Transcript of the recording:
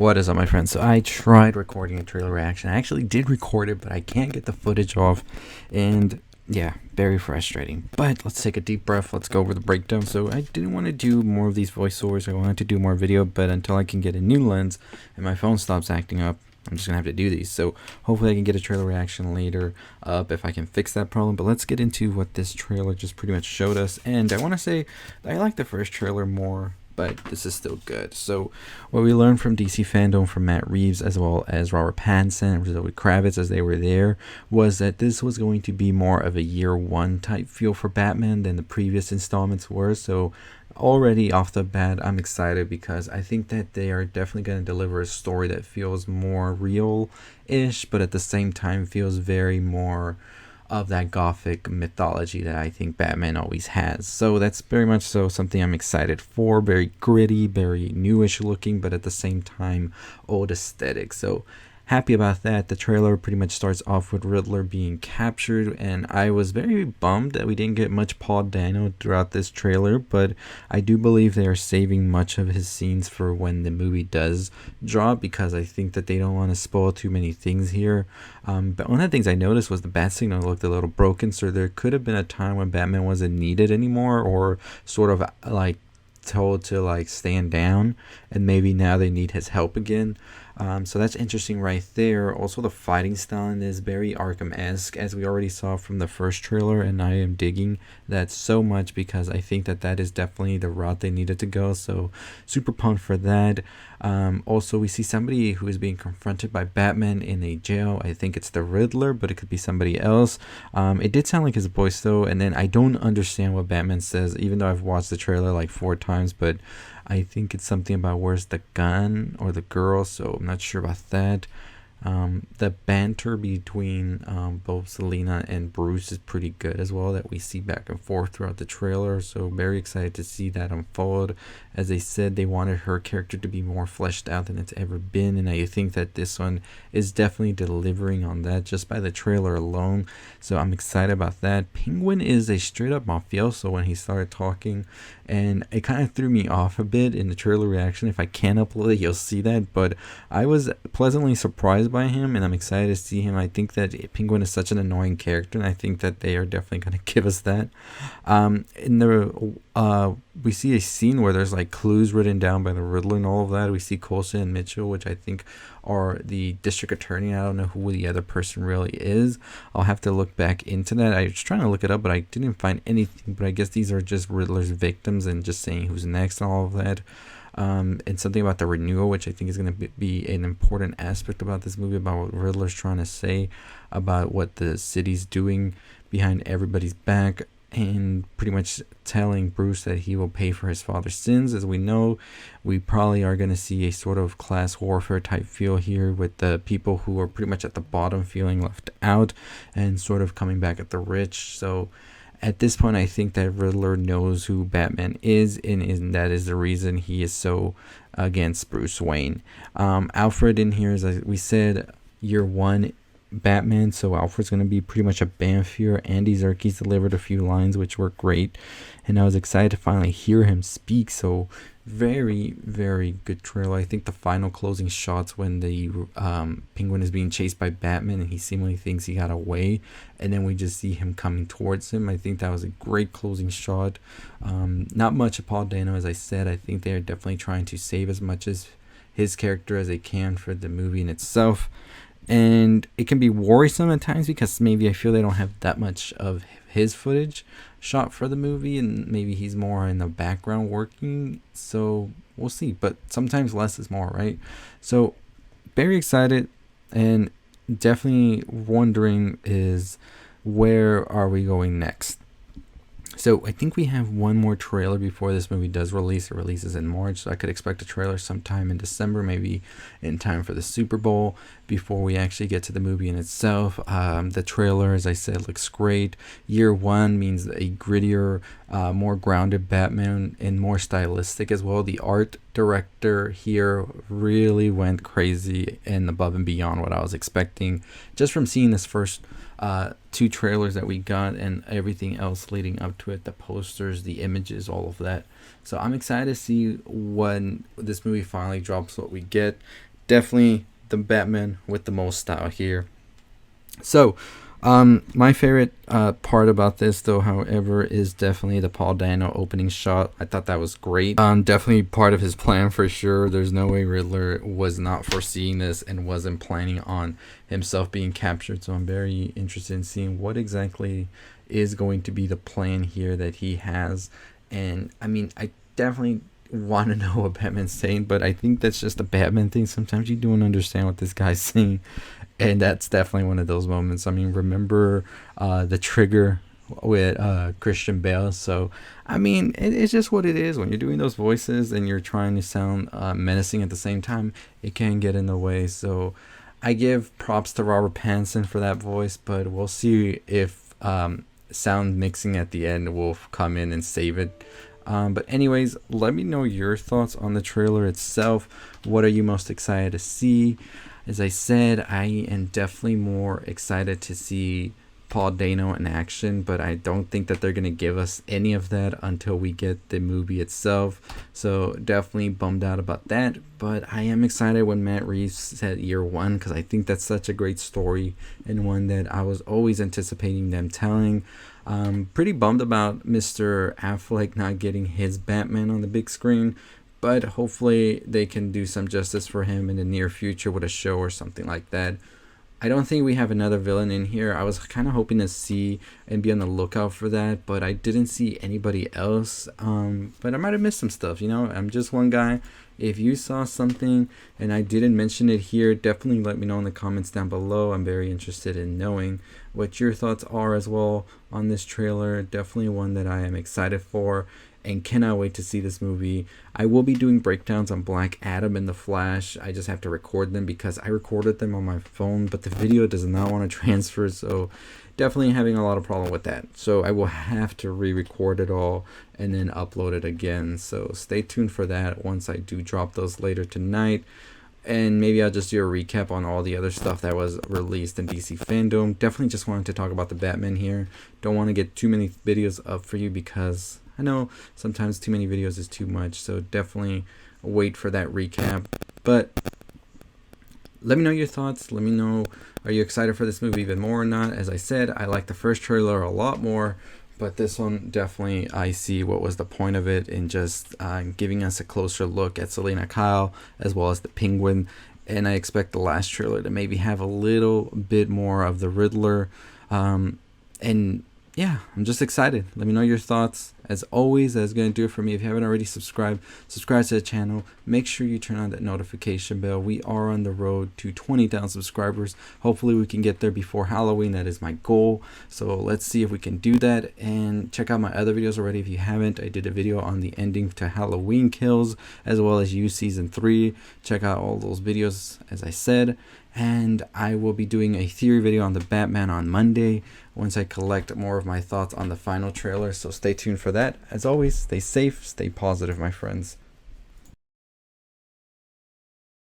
What is up, my friends? So I tried recording a trailer reaction. I actually did record it, but I can't get the footage off. And yeah, very frustrating. But let's take a deep breath. Let's go over the breakdown. So I didn't want to do more of these voiceovers. I wanted to do more video, but until I can get a new lens and my phone stops acting up, I'm just going to have to do these. So hopefully I can get a trailer reaction later up if I can fix that problem. But let's get into what this trailer just pretty much showed us. And I want to say I like the first trailer more, but this is still good. So what we learned from DC Fandom, from Matt Reeves as well as Robert Pattinson and Zoe Kravitz as they were there, was that this was going to be more of a year one type feel for Batman than the previous installments were. So already off the bat, I'm excited because I think that they are definitely going to deliver a story that feels more real-ish, but at the same time feels very more of that gothic mythology that I think Batman always has. So that's very much so something I'm excited for. Very gritty, very newish looking, but at the same time old aesthetic. So happy about that. The trailer pretty much starts off with Riddler being captured, and I was very bummed that we didn't get much Paul Dano throughout this trailer, but I do believe they are saving much of his scenes for when the movie does drop, because I think that they don't want to spoil too many things here. But one of the things I noticed was the bat signal looked a little broken, so there could have been a time when Batman wasn't needed anymore, or sort of like told to like stand down, and maybe now they need his help again. So that's interesting right there. Also, the fighting style is very Arkham-esque, as we already saw from the first trailer, and I am digging that so much because I think that that is definitely the route they needed to go. So super pumped for that. Also, we see somebody who is being confronted by Batman in a jail. I think it's the Riddler, but it could be somebody else. It did sound like his voice though, and then I don't understand what Batman says, even though I've watched the trailer like 4 times, but I think it's something about where's the gun or the girl, so I'm not sure about that. The banter between both Selina and Bruce is pretty good as well, that we see back and forth throughout the trailer, so very excited to see that unfold. As they said, they wanted her character to be more fleshed out than it's ever been, and I think that this one is definitely delivering on that just by the trailer alone, so I'm excited about that. Penguin is a straight up mafioso when he started talking, and it kind of threw me off a bit in the trailer reaction. If I can upload it, you'll see that, but I was pleasantly surprised by him, and I'm excited to see him. I think that Penguin is such an annoying character, and I think that they are definitely going to give us that. In the we see a scene where there's like clues written down by the Riddler and all of that. We see Coulson and Mitchell, which I think are the district attorney. I don't know who the other person really is. I'll have to look back into that. I was trying to look it up, but I didn't find anything. But I guess these are just Riddler's victims and just saying who's next and all of that. And something about the renewal, which I think is going to be an important aspect about this movie, about what Riddler's trying to say about what the city's doing behind everybody's back, and pretty much telling Bruce that he will pay for his father's sins. As we know, we probably are going to see a sort of class warfare type feel here, with the people who are pretty much at the bottom feeling left out and sort of coming back at the rich. So at this point, I think that Riddler knows who Batman is, and that is the reason he is so against Bruce Wayne. Alfred in here is, as we said, year one Batman, so Alfred's going to be pretty much a Banff here. Andy Serkis delivered a few lines which were great, and I was excited to finally hear him speak. So very, very good trailer. I think the final closing shots when the Penguin is being chased by Batman and he seemingly thinks he got away, and then we just see him coming towards him. I think that was a great closing shot. Not much of Paul Dano, as I said. I think they're definitely trying to save as much as his character as they can for the movie in itself. And it can be worrisome at times because maybe I feel they don't have that much of his footage shot for the movie, and maybe he's more in the background working, so we'll see. But sometimes less is more, right? So very excited, and definitely wondering is, where are we going next? So I think we have one more trailer before this movie does release. It releases in March, so I could expect a trailer sometime in December, maybe in time for the Super Bowl, before we actually get to the movie in itself. The trailer, as I said, looks great. Year one means a grittier, more grounded Batman, and more stylistic as well. The art director here really went crazy and above and beyond what I was expecting, just from seeing this first 2 trailers that we got and everything else leading up to it, the posters, the images, all of that. So I'm excited to see when this movie finally drops what we get. definitely the Batman with the most style here. So, my favorite part about this, though, however, is definitely the Paul Dano opening shot. I thought that was great. Definitely part of his plan for sure. There's no way Riddler was not foreseeing this and wasn't planning on himself being captured. So I'm very interested in seeing what exactly is going to be the plan here that he has. And I mean, I definitely want to know what Batman's saying, but I think that's just a Batman thing. Sometimes you don't understand what this guy's saying, and that's definitely one of those moments. I mean, remember the trigger with Christian Bale? So I mean, it's just what it is when you're doing those voices and you're trying to sound menacing at the same time. It can get in the way. So I give props to Robert Pattinson for that voice, but we'll see if sound mixing at the end will come in and save it. But anyways, let me know your thoughts on the trailer itself. What are you most excited to see? As I said, I am definitely more excited to see Paul Dano in action, but I don't think that they're going to give us any of that until we get the movie itself. So definitely bummed out about that, but I am excited when Matt Reeves said year one, because I think that's such a great story and one that I was always anticipating them telling. Pretty bummed about Mr. Affleck not getting his Batman on the big screen, but hopefully they can do some justice for him in the near future with a show or something like that. I don't think we have another villain in here. I was kind of hoping to see and be on the lookout for that, but I didn't see anybody else. But I might have missed some stuff, you know? I'm just one guy. If you saw something and I didn't mention it here, definitely let me know in the comments down below. I'm very interested in knowing what your thoughts are as well on this trailer. Definitely one that I am excited for and cannot wait to see this movie. I will be doing breakdowns on Black Adam and The Flash. I just have to record them because I recorded them on my phone, but the video does not want to transfer, so definitely having a lot of problem with that. So I will have to re-record it all and then upload it again. So stay tuned for that once I do drop those later tonight. And maybe I'll just do a recap on all the other stuff that was released in DC Fandom. Definitely just wanted to talk about the Batman here. Don't want to get too many videos up for you because I know sometimes too many videos is too much. So definitely wait for that recap. But let me know your thoughts. Let me know, are you excited for this movie even more or not? As I said, I like the first trailer a lot more. But this one, definitely, I see what was the point of it in just giving us a closer look at Selina Kyle as well as the Penguin. And I expect the last trailer to maybe have a little bit more of the Riddler. And yeah, I'm just excited. Let me know your thoughts. As always, that's going to do it for me. If you haven't already subscribe to the channel. Make sure you turn on that notification bell. We are on the road to 20,000 subscribers. Hopefully we can get there before Halloween. That is my goal. So let's see if we can do that. And check out my other videos already if you haven't. I did a video on the ending to Halloween Kills as well as You Season 3. Check out all those videos as I said. And I will be doing a theory video on the Batman on Monday once I collect more of my thoughts on the final trailer. So stay tuned for that. As always, stay safe, stay positive, my friends.